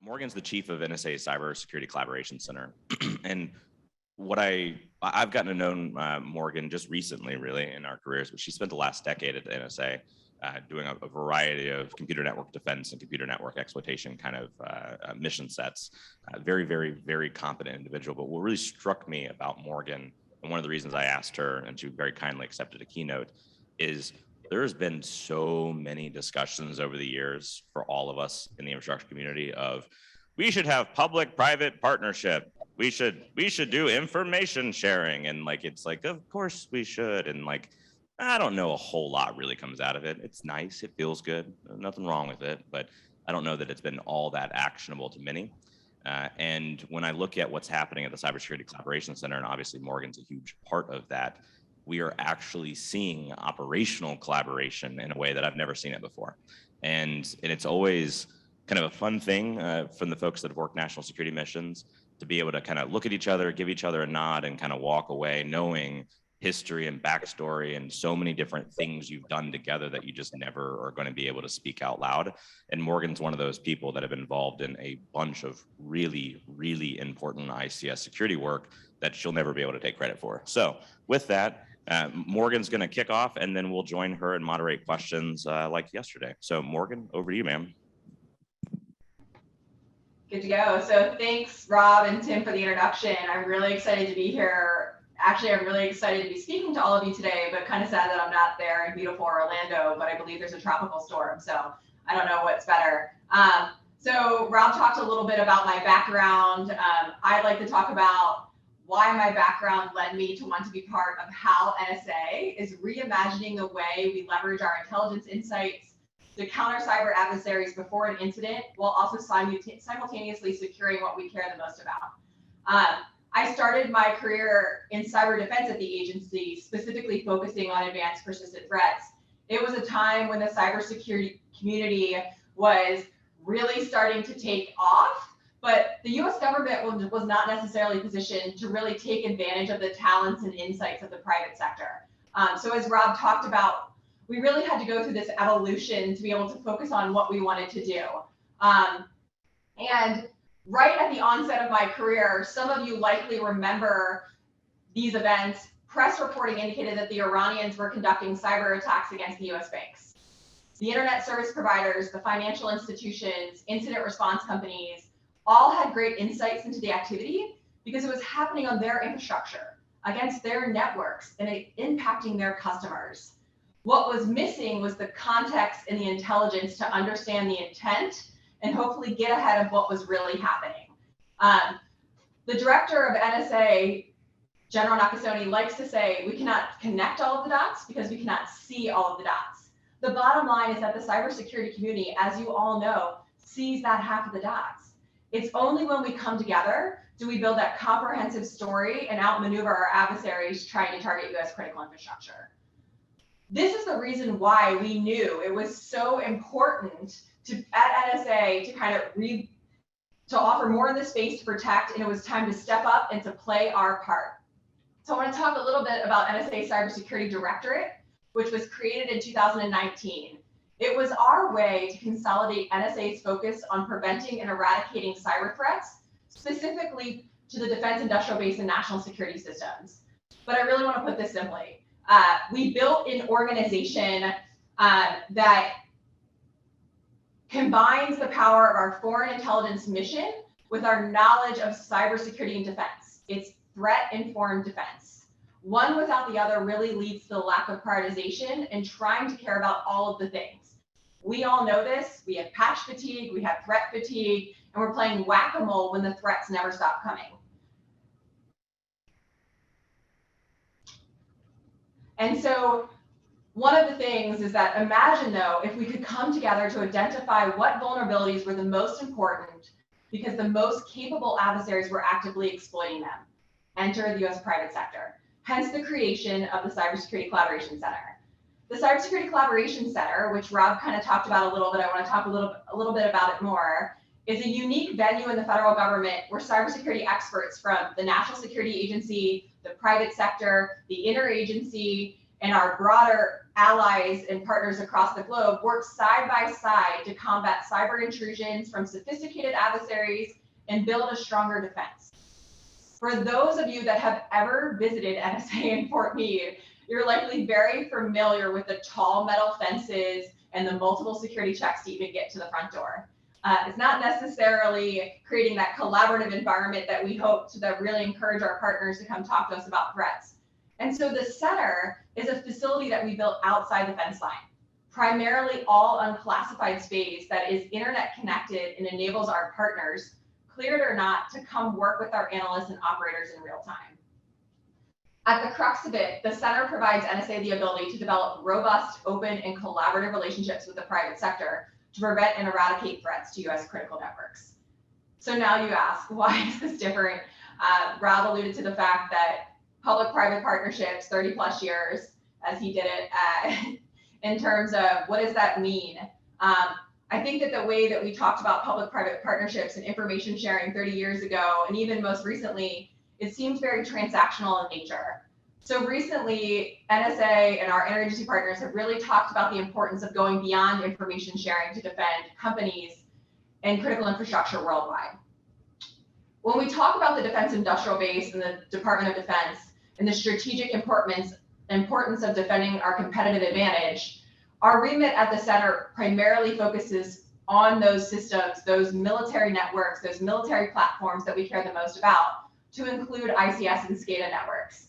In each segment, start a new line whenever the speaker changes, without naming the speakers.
Morgan's the chief of NSA's Cybersecurity Collaboration Center. And what I've gotten to know Morgan just recently, really, in our careers, but she spent the last decade at the NSA doing a variety of computer network defense and computer network exploitation kind of mission sets. Very, very, very competent individual. But what really struck me about Morgan, and one of the reasons I asked her, and she very kindly accepted a keynote, is there's been so many discussions over the years for all of us in the infrastructure community of, we should have public-private partnership. We should do information sharing. And like, it's like, of course we should. And like, I don't know a whole lot really comes out of it. It's nice, it feels good, nothing wrong with it, but I don't know that it's been all that actionable to many. And when I look at what's happening at the Cybersecurity Collaboration Center, and obviously Morgan's a huge part of that, we are actually seeing operational collaboration in a way that I've never seen it before. And it's always kind of a fun thing from the folks that have worked national security missions to be able to kind of look at each other, give each other a nod, and kind of walk away knowing history and backstory and so many different things you've done together that you just never are going to be able to speak out loud. And Morgan's one of those people that have been involved in a bunch of really, really important ICS security work that she'll never be able to take credit for. So with that, Morgan's going to kick off, and then we'll join her and moderate questions like yesterday. So Morgan, over to you, ma'am.
Good to go. So thanks, Rob and Tim, for the introduction. I'm really excited to be here. Actually, I'm really excited to be speaking to all of you today, but kind of sad that I'm not there in beautiful Orlando, but I believe there's a tropical storm, so I don't know what's better. So Rob talked a little bit about my background. I'd like to talk about why my background led me to want to be part of how NSA is reimagining the way we leverage our intelligence insights to counter cyber adversaries before an incident, while also simultaneously securing what we care the most about. I started my career in cyber defense at the agency, specifically focusing on advanced persistent threats. It was a time when the cybersecurity community was really starting to take off, but the US government was not necessarily positioned to really take advantage of the talents and insights of the private sector. So as Rob talked about, we really had to go through this evolution to be able to focus on what we wanted to do. And right at the onset of my career, some of you likely remember these events. Press reporting indicated that the Iranians were conducting cyber attacks against the US banks. The internet service providers, the financial institutions, incident response companies, all had great insights into the activity because it was happening on their infrastructure, against their networks, and it impacting their customers. What was missing was the context and the intelligence to understand the intent and hopefully get ahead of what was really happening. The director of NSA, General Nakasone, likes to say, we cannot connect all of the dots because we cannot see all of the dots. The bottom line is that the cybersecurity community, as you all know, sees that half of the dots. It's only when we come together do we build that comprehensive story and outmaneuver our adversaries trying to target US critical infrastructure. This is the reason why we knew it was so important at NSA to kind of to offer more of the space to protect, and it was time to step up and to play our part. So I want to talk a little bit about NSA Cybersecurity Directorate, which was created in 2019. It was our way to consolidate NSA's focus on preventing and eradicating cyber threats, specifically to the defense industrial base and national security systems. But I really want to put this simply. We built an organization that combines the power of our foreign intelligence mission with our knowledge of cybersecurity and defense. It's threat-informed defense. One without the other really leads to the lack of prioritization and trying to care about all of the things. We all know this. We have patch fatigue, we have threat fatigue, and we're playing whack-a-mole when the threats never stop coming. And so one of the things is that imagine, though, if we could come together to identify what vulnerabilities were the most important because the most capable adversaries were actively exploiting them. Enter the US private sector, hence the creation of the Cybersecurity Collaboration Center. The Cybersecurity Collaboration Center, which Rob kind of talked about a little bit, I want to talk a little bit about it more, is a unique venue in the federal government where cybersecurity experts from the National Security Agency, the private sector, the interagency, and our broader allies and partners across the globe work side by side to combat cyber intrusions from sophisticated adversaries and build a stronger defense. For those of you that have ever visited NSA in Fort Meade, you're likely very familiar with the tall metal fences and the multiple security checks to even get to the front door. It's not necessarily creating that collaborative environment that we hope to really encourage our partners to come talk to us about threats. And so the center is a facility that we built outside the fence line, primarily all unclassified space that is internet connected and enables our partners, cleared or not, to come work with our analysts and operators in real time. At the crux of it, the center provides NSA the ability to develop robust, open, and collaborative relationships with the private sector to prevent and eradicate threats to US critical networks. So now you ask, why is this different? Rob alluded to the fact that public-private partnerships, 30 plus years, as he did it, in terms of what does that mean? I think that the way that we talked about public-private partnerships and information sharing 30 years ago, and even most recently, it seems very transactional in nature. So recently, NSA and our interagency partners have really talked about the importance of going beyond information sharing to defend companies and critical infrastructure worldwide. When we talk about the defense industrial base and the Department of Defense and the strategic importance of defending our competitive advantage, our remit at the center primarily focuses on those systems, those military networks, those military platforms that we care the most about, to include ICS and SCADA networks.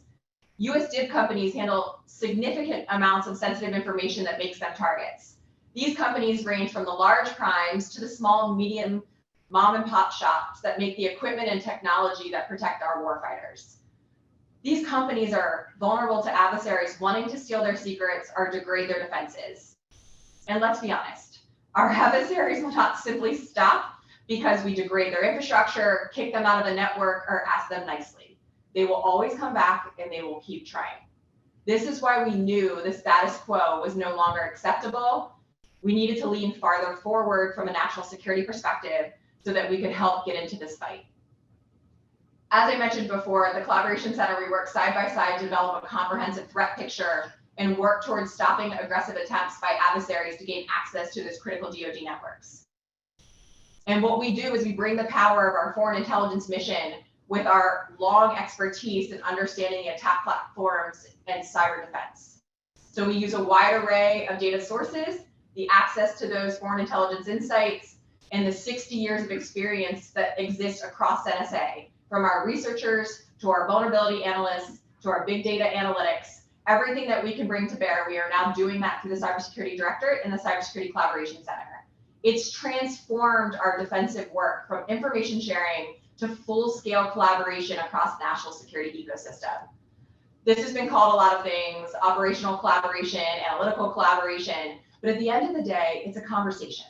US DIB companies handle significant amounts of sensitive information that makes them targets. These companies range from the large primes to the small, medium, mom and pop shops that make the equipment and technology that protect our warfighters. These companies are vulnerable to adversaries wanting to steal their secrets or degrade their defenses. And let's be honest, our adversaries will not simply stop because we degrade their infrastructure, kick them out of the network, or ask them nicely. They will always come back and they will keep trying. This is why we knew the status quo was no longer acceptable. We needed to lean farther forward from a national security perspective so that we could help get into this fight. As I mentioned before, at the Collaboration Center, we work side by side to develop a comprehensive threat picture and work towards stopping aggressive attempts by adversaries to gain access to those critical DoD networks. And what we do is we bring the power of our foreign intelligence mission with our long expertise in understanding the attack platforms and cyber defense. So we use a wide array of data sources, the access to those foreign intelligence insights, and the 60 years of experience that exists across NSA, from our researchers to our vulnerability analysts to our big data analytics. Everything that we can bring to bear, we are now doing that through the Cybersecurity Directorate and the Cybersecurity Collaboration Center. It's transformed our defensive work from information sharing to full-scale collaboration across the national security ecosystem. This has been called a lot of things: operational collaboration, analytical collaboration, but at the end of the day, it's a conversation.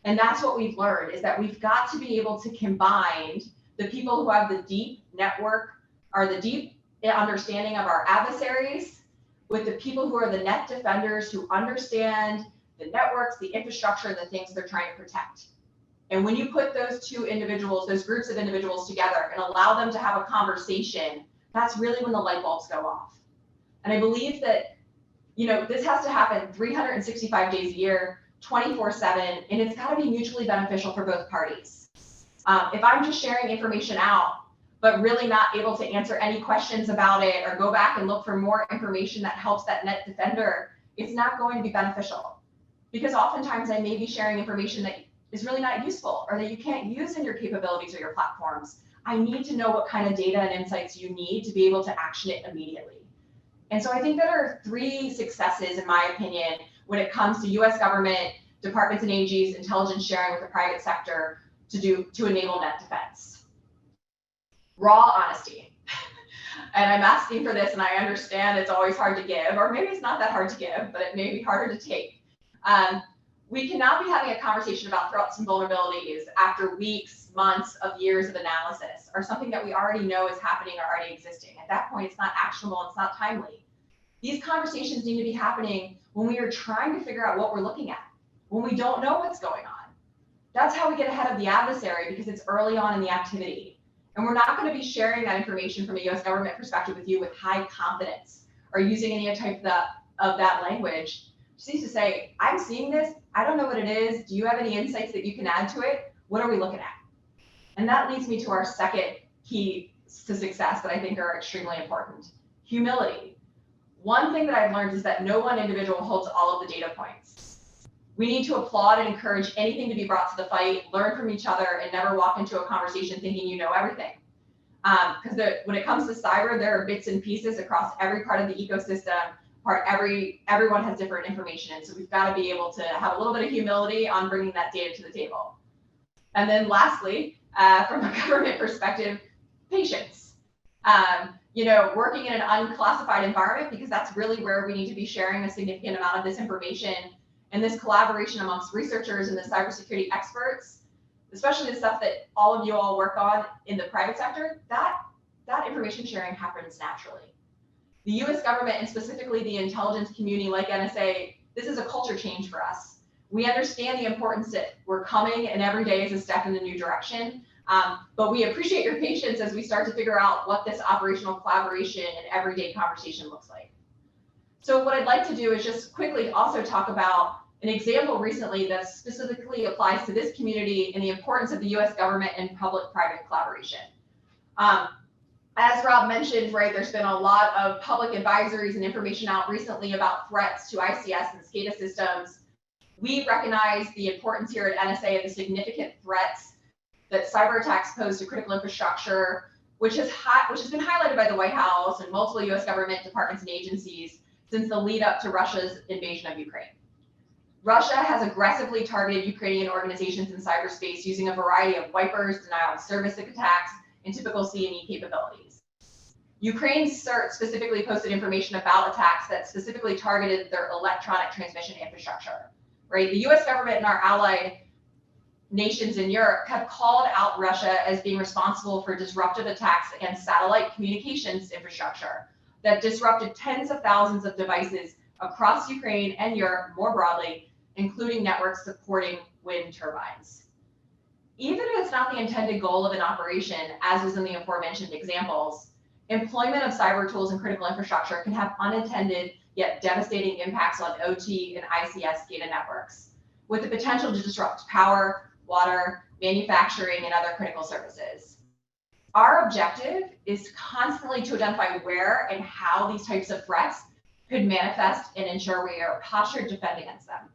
And that's what we've learned, is that we've got to be able to combine the people who have the deep network or the deep understanding of our adversaries with the people who are the net defenders who understand the networks, the infrastructure, the things they're trying to protect. And when you put those two individuals, those groups of individuals together and allow them to have a conversation, that's really when the light bulbs go off. And I believe that, this has to happen 365 days a year, 24/7, and it's got to be mutually beneficial for both parties. If I'm just sharing information out, but really not able to answer any questions about it or go back and look for more information that helps that net defender, it's not going to be beneficial. Because oftentimes I may be sharing information that is really not useful or that you can't use in your capabilities or your platforms. I need to know what kind of data and insights you need to be able to action it immediately. And so I think there are 3 successes, in my opinion, when it comes to US government, departments and agencies, intelligence sharing with the private sector to enable net defense. Raw honesty. And I'm asking for this, and I understand it's always hard to give, or maybe it's not that hard to give, but it may be harder to take. We cannot be having a conversation about threats and vulnerabilities after weeks, months of years of analysis, or something that we already know is happening or already existing. At that point, it's not actionable, it's not timely. These conversations need to be happening when we are trying to figure out what we're looking at, when we don't know what's going on. That's how we get ahead of the adversary, because it's early on in the activity. And we're not going to be sharing that information from a US government perspective with you with high confidence or using any type of the of that language just needs to say, I'm seeing this, I don't know what it is, do you have any insights that you can add to it? What are we looking at? And that leads me to our second key to success that I think are extremely important, humility. One thing that I've learned is that no one individual holds all of the data points. We need to applaud and encourage anything to be brought to the fight, learn from each other, and never walk into a conversation thinking you know everything. Because when it comes to cyber, there are bits and pieces across every part of the ecosystem. Everyone has different information, and so we've got to be able to have a little bit of humility on bringing that data to the table. And then lastly, from a government perspective, patience. Working in an unclassified environment, because that's really where we need to be sharing a significant amount of this information, and this collaboration amongst researchers and the cybersecurity experts, especially the stuff that all of you all work on in the private sector, that information sharing happens naturally. The US government, and specifically the intelligence community like NSA, this is a culture change for us. We understand the importance that we're coming, and every day is a step in a new direction. But we appreciate your patience as we start to figure out what this operational collaboration and everyday conversation looks like. So what I'd like to do is just quickly also talk about an example recently that specifically applies to this community and the importance of the US government and public-private collaboration. As Rob mentioned, right, there's been a lot of public advisories and information out recently about threats to ICS and SCADA systems. We recognize the importance here at NSA of the significant threats that cyber attacks pose to critical infrastructure, which has been highlighted by the White House and multiple US government departments and agencies since the lead up to Russia's invasion of Ukraine. Russia has aggressively targeted Ukrainian organizations in cyberspace using a variety of wipers, denial of service attacks, and typical C&E capabilities. Ukraine's CERT specifically posted information about attacks that specifically targeted their electronic transmission infrastructure. Right? The US government and our allied nations in Europe have called out Russia as being responsible for disruptive attacks against satellite communications infrastructure that disrupted tens of thousands of devices across Ukraine and Europe more broadly, including networks supporting wind turbines. Even if it's not the intended goal of an operation, as was in the aforementioned examples, employment of cyber tools in critical infrastructure can have unintended yet devastating impacts on OT and ICS data networks, with the potential to disrupt power, water, manufacturing, and other critical services. Our objective is constantly to identify where and how these types of threats could manifest and ensure we are postured to defend against them.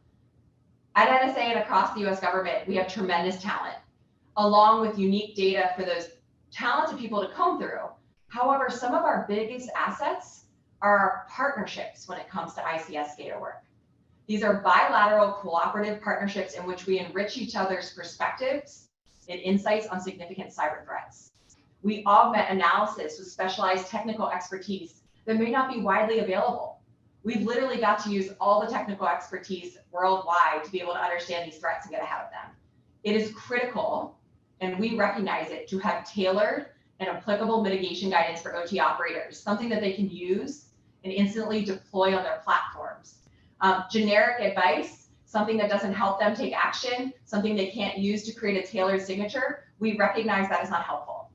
At NSA and across the US government, we have tremendous talent, along with unique data for those talented people to comb through. However, some of our biggest assets are our partnerships when it comes to ICS data work. These are bilateral cooperative partnerships in which we enrich each other's perspectives and insights on significant cyber threats. We augment analysis with specialized technical expertise that may not be widely available. We've literally got to use all the technical expertise worldwide to be able to understand these threats and get ahead of them. It is critical, and we recognize it, to have tailored and applicable mitigation guidance for OT operators, something that they can use and instantly deploy on their platforms. Generic advice, something that doesn't help them take action, something they can't use to create a tailored signature, we recognize that is not helpful.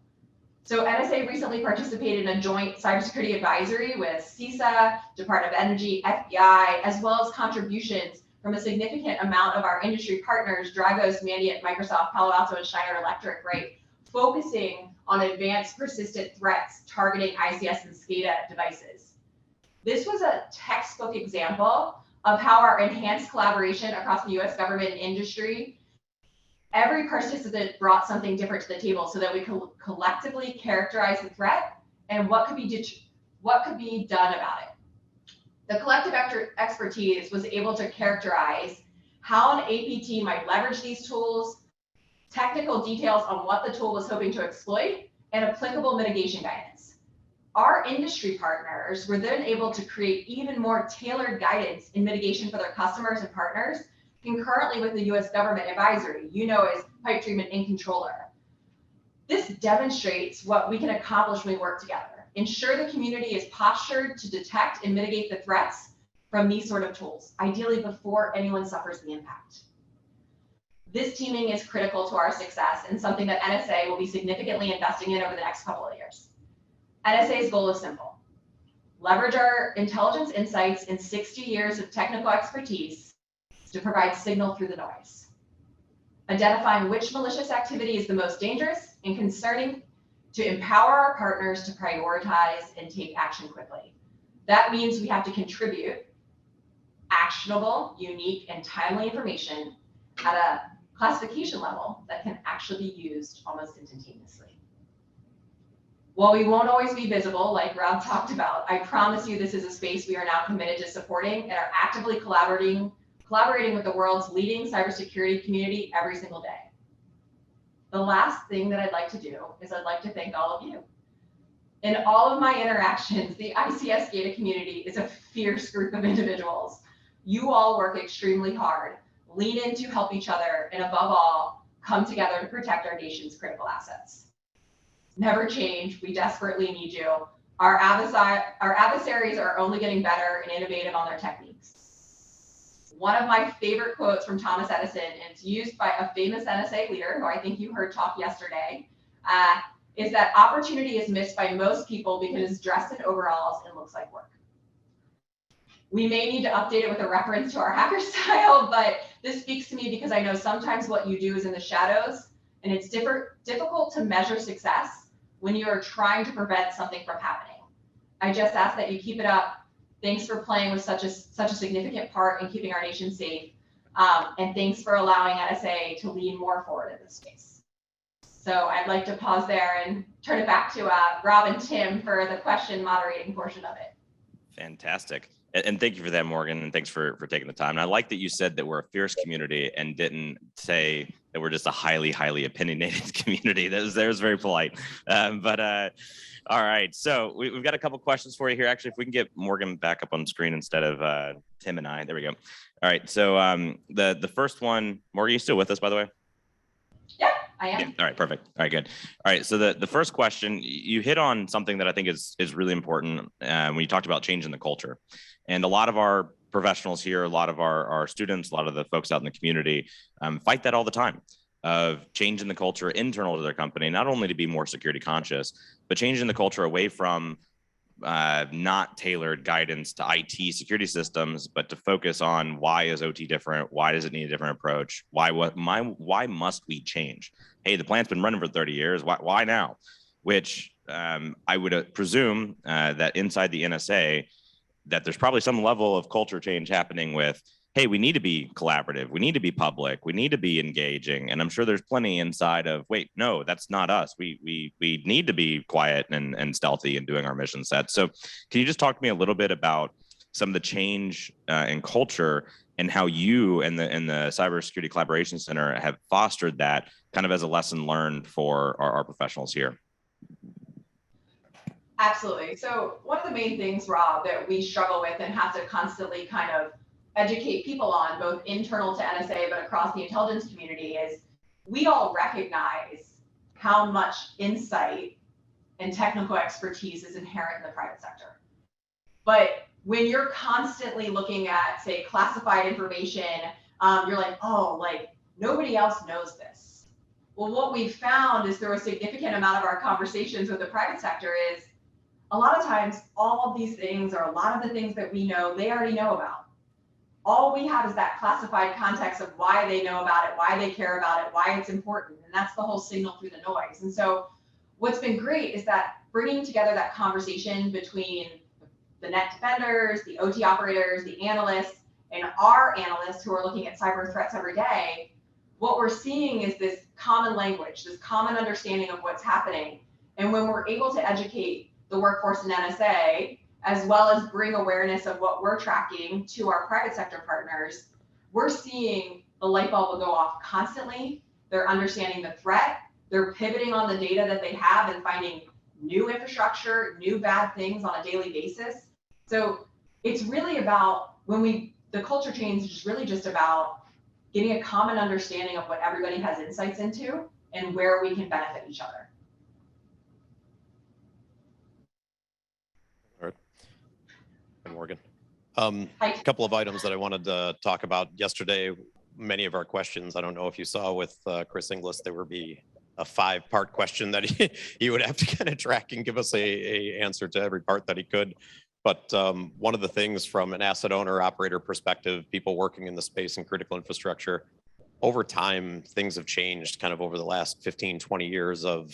So NSA recently participated in a joint cybersecurity advisory with CISA, Department of Energy, FBI, as well as contributions from a significant amount of our industry partners, Dragos, Mandiant, Microsoft, Palo Alto, and Schneider Electric, right, focusing on advanced persistent threats targeting ICS and SCADA devices. This was a textbook example of how our enhanced collaboration across the US government and industry, every participant brought something different to the table so that we could collectively characterize the threat and what could be done about it. The collective expertise was able to characterize how an APT might leverage these tools, technical details on what the tool was hoping to exploit, and applicable mitigation guidance. Our industry partners were then able to create even more tailored guidance in mitigation for their customers and partners, concurrently with the US government advisory, as pipe treatment and controller. This demonstrates what we can accomplish when we work together. Ensure the community is postured to detect and mitigate the threats from these sort of tools, ideally before anyone suffers the impact. This teaming is critical to our success and something that NSA will be significantly investing in over the next couple of years. NSA's goal is simple: leverage our intelligence insights and 60 years of technical expertise to provide signal through the noise, identifying which malicious activity is the most dangerous and concerning to empower our partners to prioritize and take action quickly. That means we have to contribute actionable, unique, and timely information at a classification level that can actually be used almost instantaneously. While we won't always be visible, like Rob talked about, I promise you this is a space we are now committed to supporting and are actively collaborating with the world's leading cybersecurity community every single day. The last thing that I'd like to do is I'd like to thank all of you. In all of my interactions, the ICS data community is a fierce group of individuals. You all work extremely hard, lean in to help each other, and above all, come together to protect our nation's critical assets. Never change, we desperately need you. Our adversaries are only getting better and innovative on their techniques. One of my favorite quotes from Thomas Edison, and it's used by a famous NSA leader who I think you heard talk yesterday, is that opportunity is missed by most people because it's dressed in overalls and looks like work. We may need to update it with a reference to our hacker style, but this speaks to me because I know sometimes what you do is in the shadows, and it's difficult to measure success when you're trying to prevent something from happening. I just ask that you keep it up. Thanks for playing with such a significant part in keeping our nation safe. And thanks for allowing NSA to lean more forward in this space. So I'd like to pause there and turn it back to Rob and Tim for the question moderating portion of it.
Fantastic. And thank you for that, Morgan, and thanks for taking the time. And I like that you said that we're a fierce community and didn't say that we're just a highly opinionated community. That was very polite. All right, so we've got a couple questions for you here. Actually, if we can get Morgan back up on screen instead of Tim and I. There we go. All right, so the first one, Morgan, you still with us, by the way?
Yeah, I am.
Yeah. All right, perfect. All right, good. All right, so the first question, you hit on something that I think is really important when you talked about changing the culture. And a lot of our professionals here, a lot of our students, a lot of the folks out in the community fight that all the time of changing the culture internal to their company, not only to be more security conscious, but changing the culture away from not tailored guidance to IT security systems, but to focus on why is OT different? Why does it need a different approach? Why must we change? Hey, the plant's been running for 30 years. Why now? Which I would presume that inside the NSA, that there's probably some level of culture change happening with, hey, we need to be collaborative. We need to be public. We need to be engaging. And I'm sure there's plenty inside of, wait, no, that's not us. We need to be quiet and stealthy in doing our mission set. So can you just talk to me a little bit about some of the change in culture and how you and the Cybersecurity Collaboration Center have fostered that kind of as a lesson learned for our professionals here?
Absolutely. So one of the main things, Rob, that we struggle with and have to constantly kind of educate people on, both internal to NSA but across the intelligence community, is we all recognize how much insight and technical expertise is inherent in the private sector. But when you're constantly looking at, say, classified information, you're like, oh, like nobody else knows this. Well, what we've found is through a significant amount of our conversations with the private sector is a lot of times all of these things, or a lot of the things that we know, they already know about. All we have is that classified context of why they know about it, why they care about it, why it's important. And that's the whole signal through the noise. And so what's been great is that bringing together that conversation between the net defenders, the OT operators, the analysts, and our analysts who are looking at cyber threats every day, what we're seeing is this common language, this common understanding of what's happening. And when we're able to educate the workforce in NSA, as well as bring awareness of what we're tracking to our private sector partners, we're seeing the light bulb will go off constantly. They're understanding the threat. They're pivoting on the data that they have and finding new infrastructure, new bad things on a daily basis. So it's really about the culture change is really just about getting a common understanding of what everybody has insights into and where we can benefit each other.
Morgan. A couple of items that I wanted to talk about yesterday. Many of our questions, I don't know if you saw with Chris Inglis, there would be a 5-part question that he would have to kind of track and give us a answer to every part that he could. But one of the things from an asset owner operator perspective, people working in the space and critical infrastructure, over time, things have changed kind of over the last 15, 20 years of,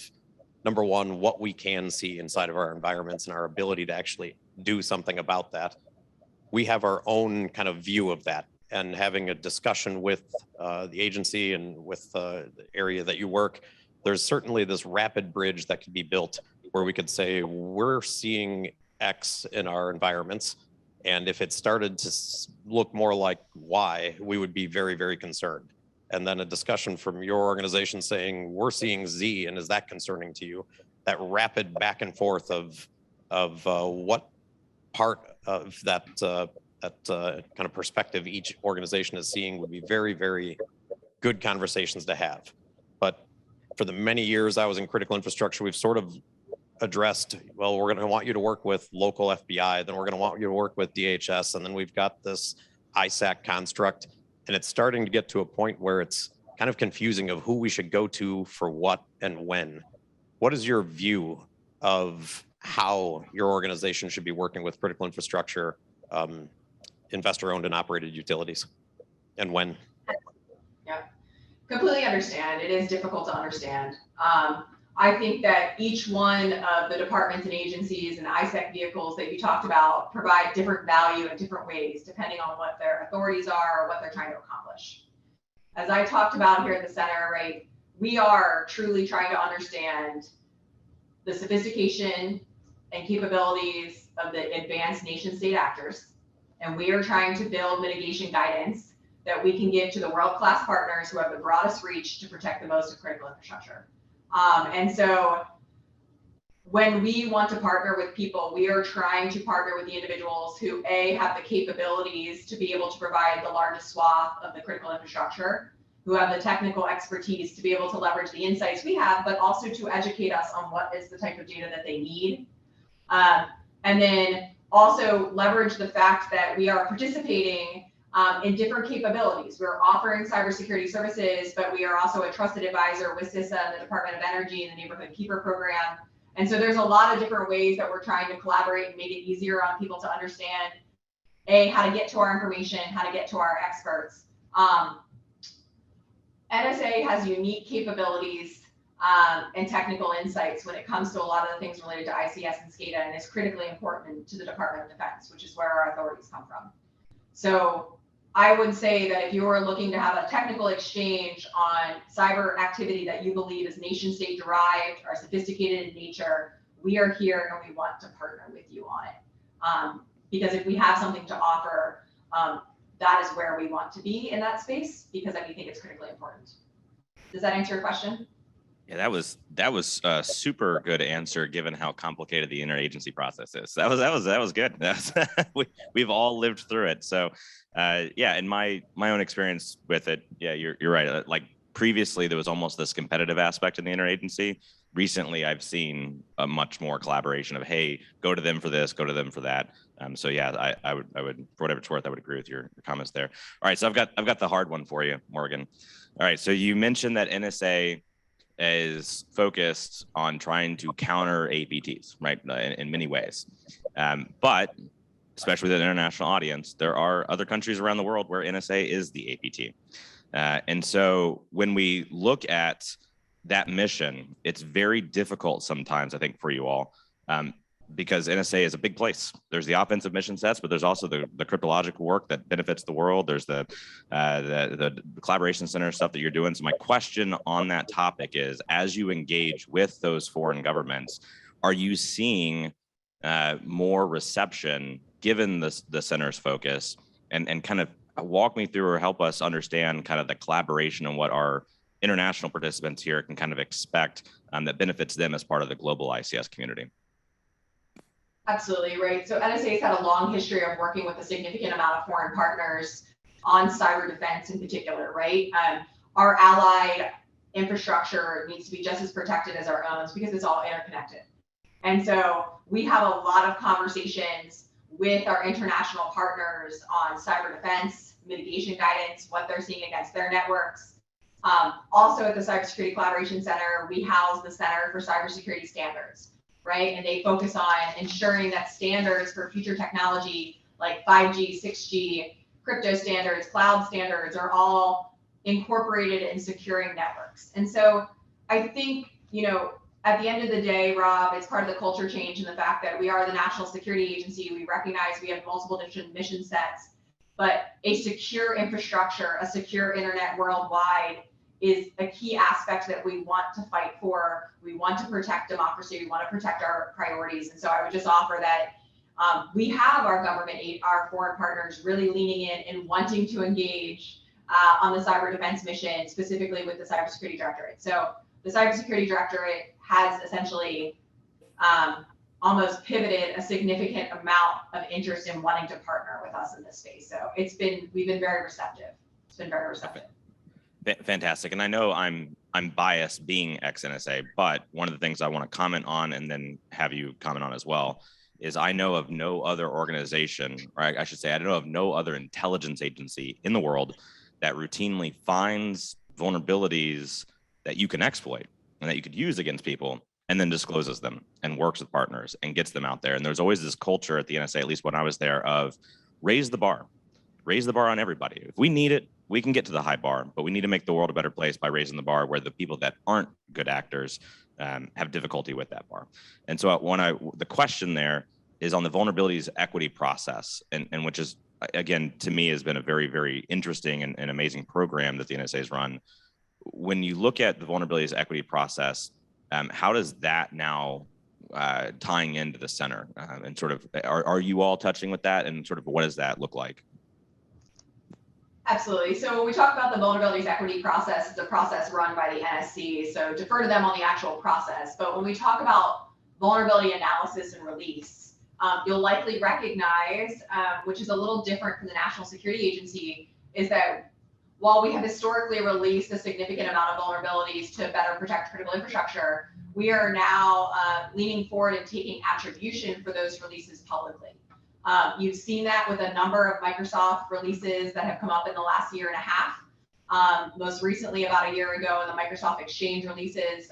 number one, what we can see inside of our environments and our ability to actually do something about that. We have our own kind of view of that, and having a discussion with the agency and with the area that you work, there's certainly this rapid bridge that could be built where we could say, we're seeing X in our environments, and if it started to look more like Y, we would be very, very concerned. And then a discussion from your organization saying, we're seeing Z, and is that concerning to you? That rapid back and forth of what part of that kind of perspective each organization is seeing would be very, very good conversations to have. But for the many years I was in critical infrastructure, we've sort of addressed, well, we're going to want you to work with local FBI, then we're going to want you to work with DHS, and then we've got this ISAC construct, and it's starting to get to a point where it's kind of confusing of who we should go to for what and when. What is your view of how your organization should be working with critical infrastructure, investor-owned and operated utilities, and when?
Yeah, completely understand. It is difficult to understand. I think that each one of the departments and agencies and ISAC vehicles that you talked about provide different value in different ways, depending on what their authorities are or what they're trying to accomplish. As I talked about here at the center, right, we are truly trying to understand the sophistication and capabilities of the advanced nation state actors. And we are trying to build mitigation guidance that we can give to the world-class partners who have the broadest reach to protect the most of critical infrastructure. And so when we want to partner with people, we are trying to partner with the individuals who A, have the capabilities to be able to provide the largest swath of the critical infrastructure, who have the technical expertise to be able to leverage the insights we have, but also to educate us on what is the type of data that they need. And then also leverage the fact that we are participating in different capabilities. We're offering cybersecurity services, but we are also a trusted advisor with CISA and the Department of Energy and the Neighborhood Keeper program. And so there's a lot of different ways that we're trying to collaborate and make it easier on people to understand, A, how to get to our information, how to get to our experts. NSA has unique capabilities and technical insights when it comes to a lot of the things related to ICS and SCADA, and is critically important to the Department of Defense, which is where our authorities come from. So I would say that if you're looking to have a technical exchange on cyber activity that you believe is nation state derived or sophisticated in nature, we are here and we want to partner with you on it. Because if we have something to offer, that is where we want to be in that space, because we think it's critically important. Does that answer your question?
Yeah, that was a super good answer given how complicated the interagency process is. That was good. We've all lived through it. So yeah, in my own experience with it, yeah, you're right. Like previously there was almost this competitive aspect in the interagency. Recently I've seen a much more collaboration of, hey, go to them for this, go to them for that. So yeah, I would, for whatever it's worth, I would agree with your comments there. All right, so I've got the hard one for you, Morgan. All right, so you mentioned that NSA is focused on trying to counter APTs, right, in many ways. But especially with an international audience, there are other countries around the world where NSA is the APT. And so when we look at that mission, it's very difficult sometimes, I think, for you all, because NSA is a big place. There's the offensive mission sets, but there's also the cryptological work that benefits the world. There's the collaboration center stuff that you're doing. So my question on that topic is, as you engage with those foreign governments, are you seeing more reception given the center's focus? And kind of walk me through or help us understand kind of the collaboration and what our international participants here can kind of expect that benefits them as part of the global ICS community.
Absolutely, right. So NSA has had a long history of working with a significant amount of foreign partners on cyber defense in particular, right? Our allied infrastructure needs to be just as protected as our own because it's all interconnected. And so we have a lot of conversations with our international partners on cyber defense, mitigation guidance, what they're seeing against their networks. Also at the Cybersecurity Collaboration Center, we house the Center for Cybersecurity Standards. right? And they focus on ensuring that standards for future technology like 5G, 6G, crypto standards, cloud standards are all incorporated in securing networks. And so I think, at the end of the day, Rob, it's part of the culture change and the fact that we are the national security agency. We recognize we have multiple different mission sets, but a secure infrastructure, a secure internet worldwide is a key aspect that we want to fight for. We want to protect democracy. We want to protect our priorities. And so I would just offer that we have our government aid, our foreign partners really leaning in and wanting to engage on the cyber defense mission, specifically with the Cybersecurity Directorate. So the Cybersecurity Directorate has essentially almost pivoted a significant amount of interest in wanting to partner with us in this space. So we've been very receptive. It's been very receptive.
Fantastic. And I know I'm biased being ex-NSA, but one of the things I want to comment on and then have you comment on as well is I know of no other organization, or I should say I know of no other intelligence agency in the world that routinely finds vulnerabilities that you can exploit and that you could use against people and then discloses them and works with partners and gets them out there. And there's always this culture at the NSA, at least when I was there, of raise the bar on everybody. If we need it, we can get to the high bar, but we need to make the world a better place by raising the bar where the people that aren't good actors have difficulty with that bar. And so the question there is on the vulnerabilities equity process, and which is, again, to me has been a very, very interesting and amazing program that the NSA has run. When you look at the vulnerabilities equity process, how does that now tying into the center and sort of, are you all touching with that and sort of what does that look like?
Absolutely. So when we talk about the vulnerabilities equity process, it's a process run by the NSC. So defer to them on the actual process. But when we talk about vulnerability analysis and release, you'll likely recognize, which is a little different from the National Security Agency, is that while we have historically released a significant amount of vulnerabilities to better protect critical infrastructure, we are now leaning forward and taking attribution for those releases publicly. You've seen that with a number of Microsoft releases that have come up in the last year and a half. Most recently, about a year ago, in the Microsoft Exchange releases,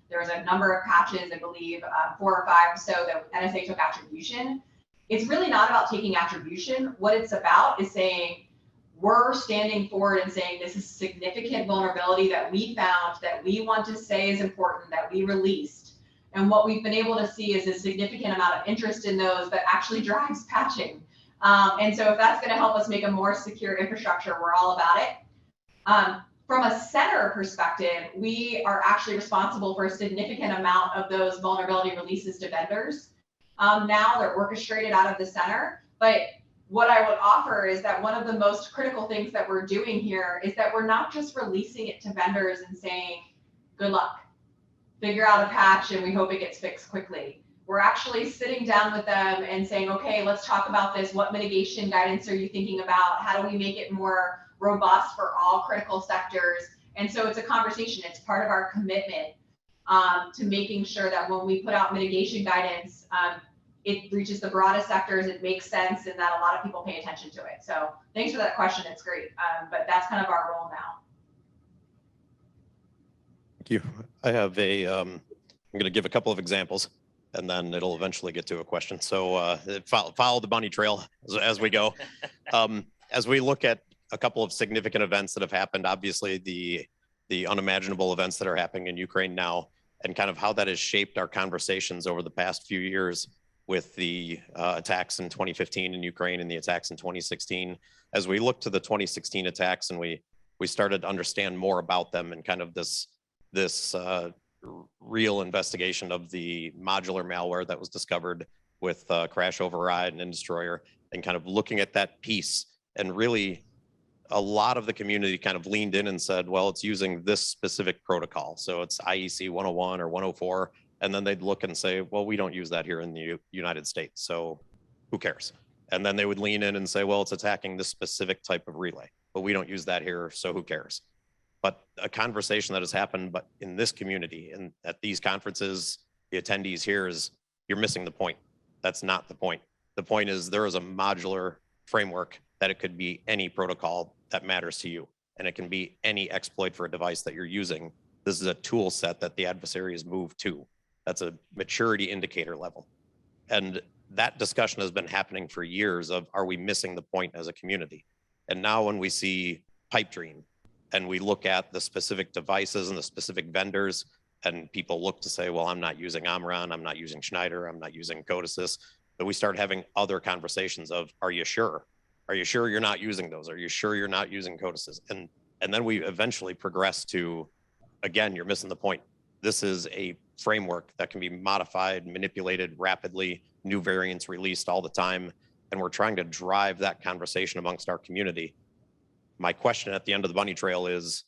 there was a number of patches, I believe 4 or 5 so that NSA took attribution. It's really not about taking attribution. What it's about is saying, we're standing forward and saying this is significant vulnerability that we found, that we want to say is important, that we released. And what we've been able to see is a significant amount of interest in those that actually drives patching. And so if that's going to help us make a more secure infrastructure, we're all about it. From a center perspective, we are actually responsible for a significant amount of those vulnerability releases to vendors. Now they're orchestrated out of the center. But what I would offer is that one of the most critical things that we're doing here is that we're not just releasing it to vendors and saying, good luck, figure out a patch and we hope it gets fixed quickly. We're actually sitting down with them and saying, okay, let's talk about this. What mitigation guidance are you thinking about? How do we make it more robust for all critical sectors? And so it's a conversation. It's part of our commitment to making sure that when we put out mitigation guidance, it reaches the broadest sectors, it makes sense, and that a lot of people pay attention to it. So thanks for that question. It's great. But that's kind of our role now.
Thank you. I have I'm going to give a couple of examples and then it'll eventually get to a question. So follow the bunny trail as we go. As we look at a couple of significant events that have happened, obviously the unimaginable events that are happening in Ukraine now, and kind of how that has shaped our conversations over the past few years with the attacks in 2015 in Ukraine and the attacks in 2016. As we look to the 2016 attacks and we started to understand more about them and kind of this real investigation of the modular malware that was discovered with Crash Override and Destroyer, and kind of looking at that piece, and really a lot of the community kind of leaned in and said, well, it's using this specific protocol. So it's IEC 101 or 104. And then they'd look and say, well, we don't use that here in the United States, so who cares? And then they would lean in and say, well, it's attacking this specific type of relay, but we don't use that here, so who cares? But a conversation that has happened but in this community and at these conferences, the attendees here, is you're missing the point. That's not the point. The point is there is a modular framework that it could be any protocol that matters to you, and it can be any exploit for a device that you're using. This is a tool set that the adversary has moved to. That's a maturity indicator level. And that discussion has been happening for years of, are we missing the point as a community? And now when we see pipe dream and we look at the specific devices and the specific vendors, and people look to say, well, I'm not using Omron, I'm not using Schneider, I'm not using Codesys, but we start having other conversations of, are you sure? Are you sure you're not using those? Are you sure you're not using Codesys? And then we eventually progress to, again, you're missing the point. This is a framework that can be modified, manipulated rapidly, new variants released all the time. And we're trying to drive that conversation amongst our community. My question at the end of the bunny trail is,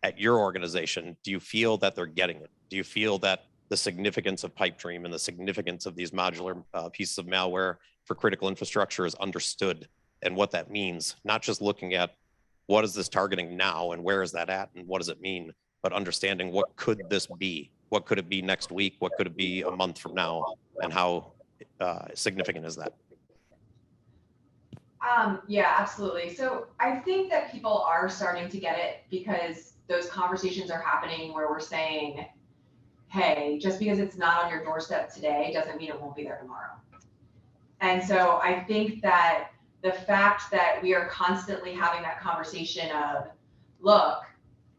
at your organization, do you feel that they're getting it? Do you feel that the significance of pipe dream and the significance of these modular pieces of malware for critical infrastructure is understood and what that means? Not just looking at what is this targeting now and where is that at and what does it mean, but understanding what could this be? What could it be next week? What could it be a month from now? And how significant is that?
Yeah, absolutely. So I think that people are starting to get it because those conversations are happening where we're saying, hey, just because it's not on your doorstep today doesn't mean it won't be there tomorrow. And so I think that the fact that we are constantly having that conversation of, look,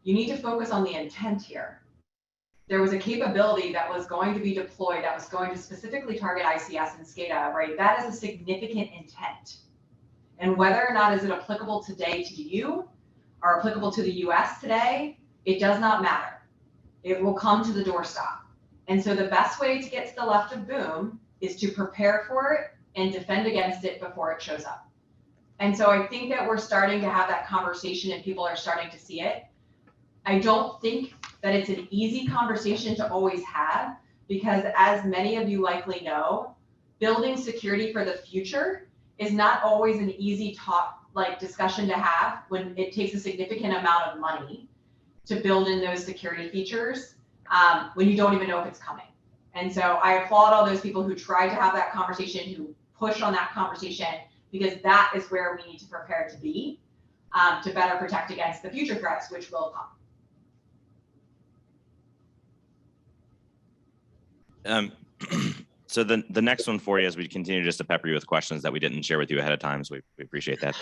you need to focus on the intent here. There was a capability that was going to be deployed that was going to specifically target ICS and SCADA, right? That is a significant intent. And whether or not is it applicable today to you or applicable to the US today, it does not matter. It will come to the doorstop. And so the best way to get to the left of boom is to prepare for it and defend against it before it shows up. And so I think that we're starting to have that conversation and people are starting to see it. I don't think that it's an easy conversation to always have because as many of you likely know, building security for the future is not always an easy discussion to have when it takes a significant amount of money to build in those security features when you don't even know if it's coming. And so I applaud all those people who try to have that conversation, who push on that conversation, because that is where we need to prepare to be to better protect against the future threats, which will come.
So the next one for you, as we continue just to pepper you with questions that we didn't share with you ahead of time, so we appreciate that.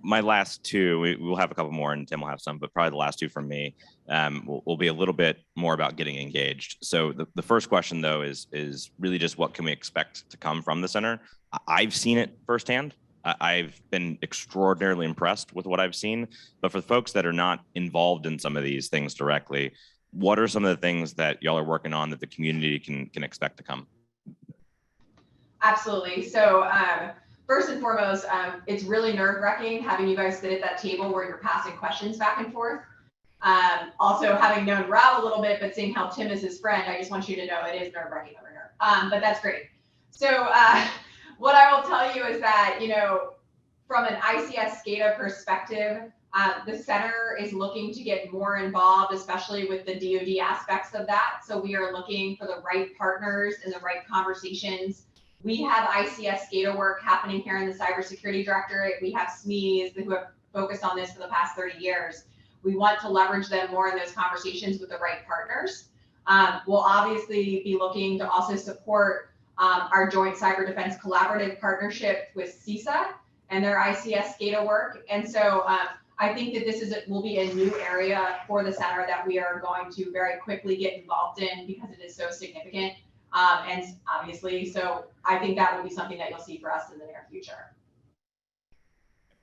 My last two, we'll have a couple more and Tim will have some, but probably the last two from me will be a little bit more about getting engaged. So the first question though is really just what can we expect to come from the center? I've seen it firsthand. I've been extraordinarily impressed with what I've seen, but for the folks that are not involved in some of these things directly, what are some of the things that y'all are working on that the community can expect to come?
Absolutely. So first and foremost, it's really nerve-wracking having you guys sit at that table where you're passing questions back and forth. Also, having known Rob a little bit, but seeing how Tim is his friend, I just want you to know it is nerve-wracking over here. But that's great. So what I will tell you is that, from an ICS SCADA perspective, the center is looking to get more involved, especially with the DoD aspects of that. So we are looking for the right partners and the right conversations. We have ICS SCADA work happening here in the Cybersecurity Directorate. We have SMEs who have focused on this for the past 30 years. We want to leverage them more in those conversations with the right partners. We'll obviously be looking to also support our Joint Cyber Defense Collaborative Partnership with CISA and their ICS SCADA work. And so I think that this will be a new area for the center that we are going to very quickly get involved in because it is so significant. And obviously, so I think that will be something that you'll see for us in the near future.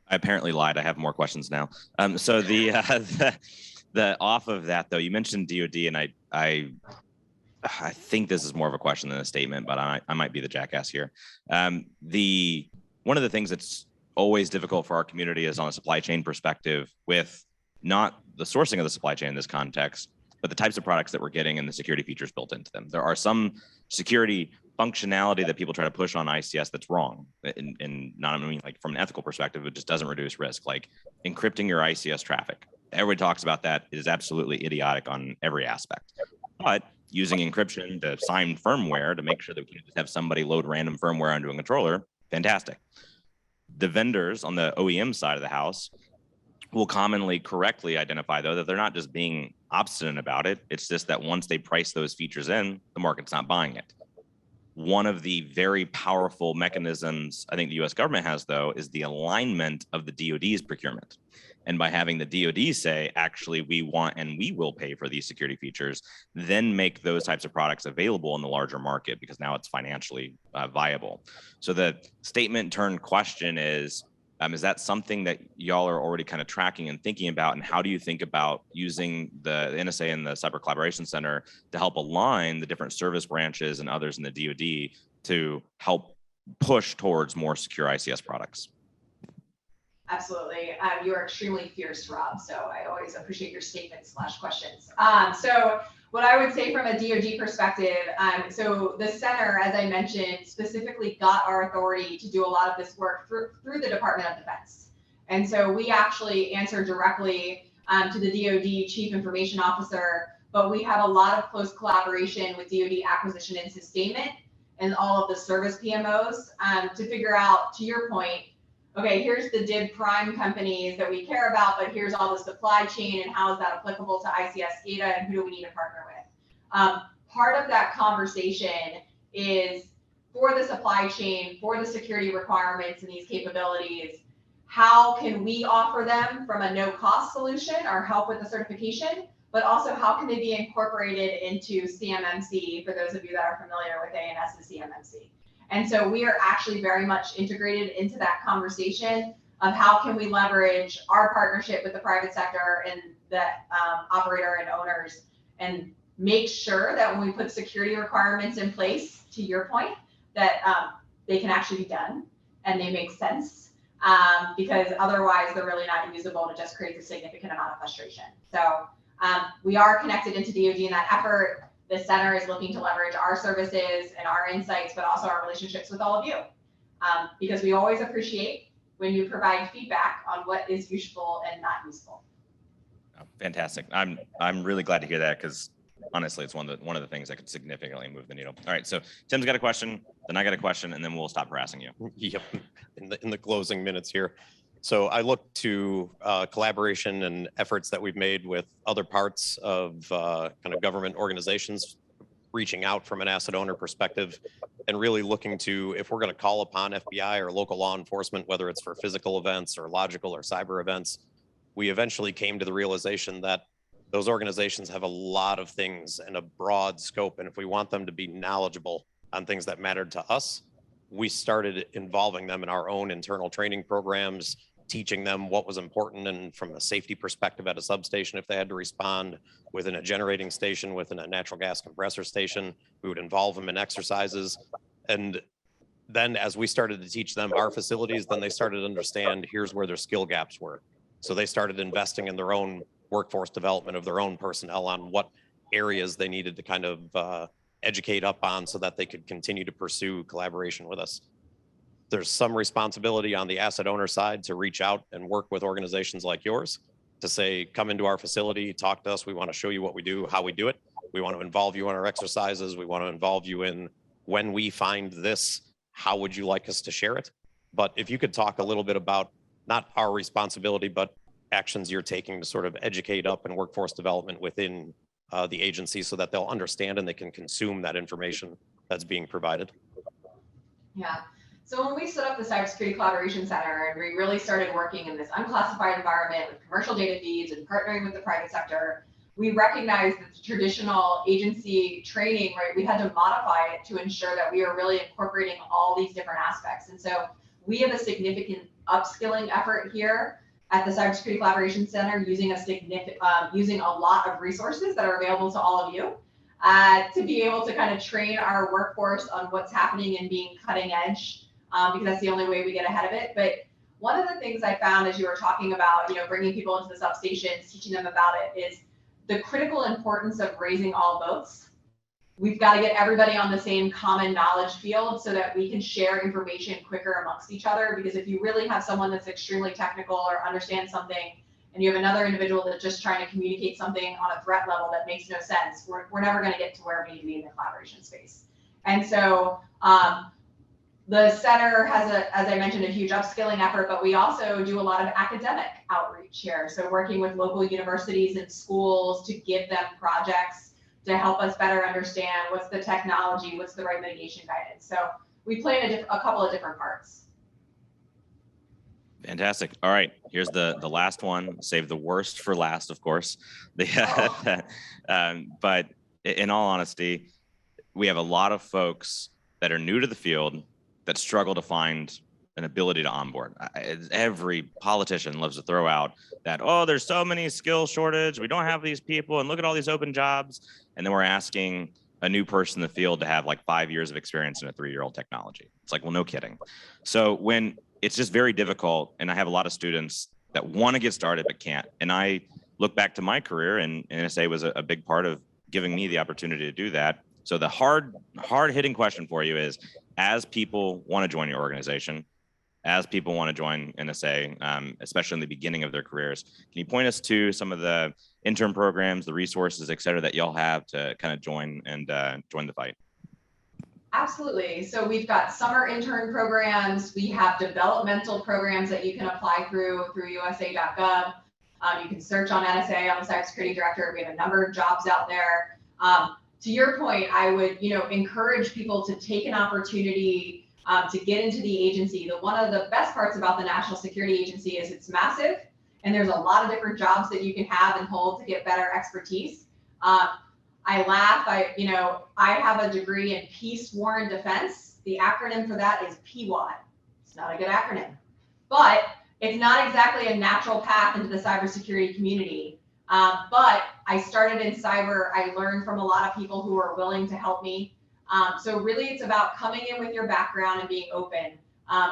I apparently lied. I have more questions now. So the off of that though, you mentioned DoD, and I think this is more of a question than a statement, but I might be the jackass here. One of the things that's always difficult for our community is on a supply chain perspective with not the sourcing of the supply chain in this context, but the types of products that we're getting and the security features built into them. There are some security functionality that people try to push on ICS that's wrong. And not, I mean, like from an ethical perspective, it just doesn't reduce risk, like encrypting your ICS traffic. Everybody talks about that. It is absolutely idiotic on every aspect. But using encryption to sign firmware to make sure that we can just have somebody load random firmware onto a controller, fantastic. The vendors on the OEM side of the house will commonly correctly identify, though, that they're not just being obstinate about it. It's just that once they price those features in, the market's not buying it. One of the very powerful mechanisms I think the US government has, though, is the alignment of the DoD's procurement. And by having the DoD say, actually, we want and we will pay for these security features, then make those types of products available in the larger market because now it's financially viable. So the statement turned question is that something that y'all are already kind of tracking and thinking about? And how do you think about using the NSA and the Cyber Collaboration Center to help align the different service branches and others in the DoD to help push towards more secure ICS products?
Absolutely. You are extremely fierce, Rob. So I always appreciate your statements/questions. So what I would say from a DoD perspective, so the center, as I mentioned, specifically got our authority to do a lot of this work through the Department of Defense. And so we actually answer directly to the DoD Chief Information Officer, but we have a lot of close collaboration with DoD Acquisition and Sustainment and all of the service PMOs to figure out, to your point, okay, here's the DIB prime companies that we care about, but here's all the supply chain and how is that applicable to ICS data and who do we need to partner with? Part of that conversation is for the supply chain, for the security requirements and these capabilities, how can we offer them from a no-cost solution or help with the certification, but also how can they be incorporated into CMMC for those of you that are familiar with ANS and CMMC. And so we are actually very much integrated into that conversation of how can we leverage our partnership with the private sector and the operator and owners and make sure that when we put security requirements in place, to your point, that they can actually be done and they make sense because otherwise they're really not usable and it just creates a significant amount of frustration. So we are connected into DoD in that effort. The center is looking to leverage our services and our insights, but also our relationships with all of you. Because we always appreciate when you provide feedback on what is useful and not useful.
Oh, fantastic. I'm really glad to hear that because honestly, it's one of the things that could significantly move the needle. All right, so Tim's got a question, then I got a question, and then we'll stop harassing you.
Yep, in the closing minutes here. So I look to collaboration and efforts that we've made with other parts of kind of government organizations, reaching out from an asset owner perspective, and really looking to, if we're going to call upon FBI or local law enforcement, whether it's for physical events or logical or cyber events, we eventually came to the realization that those organizations have a lot of things and a broad scope. And if we want them to be knowledgeable on things that mattered to us, we started involving them in our own internal training programs, teaching them what was important and from a safety perspective at a substation, if they had to respond within a generating station, within a natural gas compressor station, we would involve them in exercises. And then as we started to teach them our facilities, then they started to understand here's where their skill gaps were. So they started investing in their own workforce development of their own personnel on what areas they needed to kind of educate up on so that they could continue to pursue collaboration with us. There's some responsibility on the asset owner side to reach out and work with organizations like yours to say, come into our facility, talk to us. We want to show you what we do, how we do it. We want to involve you in our exercises. We want to involve you in when we find this, how would you like us to share it? But if you could talk a little bit about not our responsibility, but actions you're taking to sort of educate up and workforce development within the agency so that they'll understand and they can consume that information that's being provided.
Yeah. So when we set up the Cybersecurity Collaboration Center and we really started working in this unclassified environment with commercial data feeds and partnering with the private sector, we recognized that the traditional agency training, right, we had to modify it to ensure that we are really incorporating all these different aspects. And so we have a significant upskilling effort here at the Cybersecurity Collaboration Center using a lot of resources that are available to all of you to be able to kind of train our workforce on what's happening and being cutting edge. Because that's the only way we get ahead of it. But one of the things I found as you were talking about, bringing people into the substations, teaching them about it, is the critical importance of raising all boats. We've got to get everybody on the same common knowledge field so that we can share information quicker amongst each other. Because if you really have someone that's extremely technical or understands something, and you have another individual that's just trying to communicate something on a threat level that makes no sense, we're never going to get to where we need to be in the collaboration space. And so, The center has, as I mentioned, a huge upskilling effort, but we also do a lot of academic outreach here. So working with local universities and schools to give them projects to help us better understand what's the technology, what's the right mitigation guidance. So we play in a couple of different parts.
Fantastic. All right, here's the last one. Save the worst for last, of course. But in all honesty, we have a lot of folks that are new to the field that struggle to find an ability to onboard. Every politician loves to throw out that, oh, there's so many skill shortage, we don't have these people, and look at all these open jobs. And then we're asking a new person in the field to have like 5 years of experience in a 3-year-old technology. It's like, well, no kidding. So when it's just very difficult, and I have a lot of students that want to get started but can't. And I look back to my career, and NSA was a big part of giving me the opportunity to do that. So the hard hitting question for you is, as people want to join your organization, as people want to join NSA, especially in the beginning of their careers, can you point us to some of the intern programs, the resources, et cetera, that y'all have to kind of join the fight?
Absolutely. So we've got summer intern programs. We have developmental programs that you can apply through USA.gov. You can search on NSA, on the Cybersecurity Directorate. We have a number of jobs out there. To your point, I would, encourage people to take an opportunity to get into the agency. One of the best parts about the National Security Agency is it's massive, and there's a lot of different jobs that you can have and hold to get better expertise. I laugh. I have a degree in Peace, War, and Defense. The acronym for that is PWAD. It's not a good acronym, but it's not exactly a natural path into the cybersecurity community. But I started in cyber. I learned from a lot of people who are willing to help me. So really, it's about coming in with your background and being open.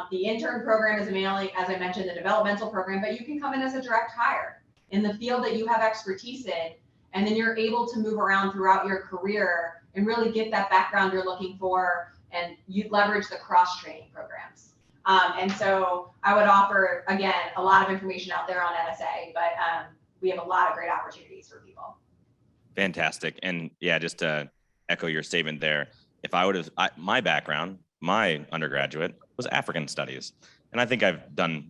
The intern program is mainly, as I mentioned, the developmental program, but you can come in as a direct hire in the field that you have expertise in, and then you're able to move around throughout your career and really get that background you're looking for, and you leverage the cross-training programs. And so I would offer, again, a lot of information out there on NSA, but we have a lot of great opportunities for people.
Fantastic. And yeah, just to echo your statement there, if I would have, my background, my undergraduate was African studies. And I think I've done